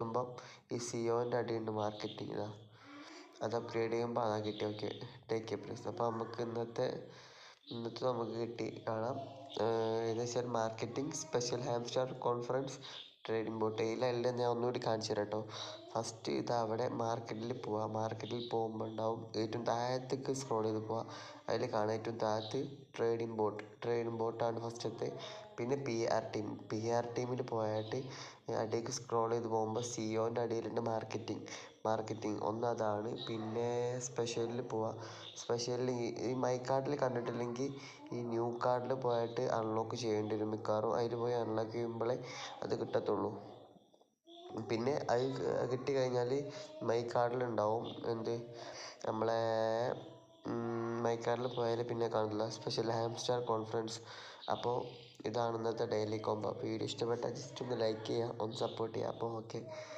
ുമ്പം ഈ സിഒൻ്റെ അടിയുണ്ട് മാർക്കറ്റിംഗ്. അത് അപ്ഗ്രേഡ് ചെയ്യുമ്പോൾ അതാ കിട്ടി. Okay, take a price. അപ്പോൾ നമുക്ക് ഇന്നത്തെ നമുക്ക് കിട്ടി കാണാം. ഏകദേശം marketing special hamster conference trading bot ഇതിലെല്ലാം ഞാൻ ഒന്നുകൂടി കാണിച്ചു തരാം കേട്ടോ. ഫസ്റ്റ് അവിടെ മാർക്കറ്റിൽ പോവാം. മാർക്കറ്റിൽ പോകുമ്പോൾ ഉണ്ടാവും ഏറ്റവും താഴത്തേക്ക് സ്ക്രോൾ ചെയ്ത് പോവാം. അതിൽ കാണാം ഏറ്റവും താഴത്ത് ട്രേഡിംഗ് ബോട്ടാണ് ഫസ്റ്റത്തെ. പിന്നെ പി ആർ ടീമിൽ പോയിട്ട് അടിയിലേക്ക് സ്ക്രോൾ ചെയ്ത് പോകുമ്പോൾ സിഒൻ്റെ അടിയിലുണ്ട് മാർക്കറ്റിംഗ് ഒന്ന് അതാണ്. പിന്നെ സ്പെഷ്യലിൽ പോവാം. സ്പെഷ്യലിൽ ഈ മൈ കാർഡിൽ കണ്ടിട്ടില്ലെങ്കിൽ ഈ ന്യൂ കാർഡിൽ പോയിട്ട് അൺലോക്ക് ചെയ്യേണ്ടി വരും മിക്കവാറും. അതിൽ പോയി അൺലോക്ക് ചെയ്യുമ്പോഴേ അത് കിട്ടത്തുള്ളൂ. പിന്നെ അത് കിട്ടിക്കഴിഞ്ഞാൽ മൈ കാർഡിലുണ്ടാവും നമ്മളെ മൈ കാർഡിൽ പോയാൽ പിന്നെ കാണില്ല സ്പെഷ്യൽ ഹാംസ്റ്റാർ കോൺഫറൻസ്. അപ്പോൾ ഇതാണ് ഇന്നത്തെ ഡെയിലി കോംബോ. വീഡിയോ ഇഷ്ടപ്പെട്ടാൽ ജസ്റ്റ് ഒന്ന് ലൈക്ക് ചെയ്യുക, ഒന്ന് സപ്പോർട്ട് ചെയ്യുക. അപ്പോൾ ഓക്കെ.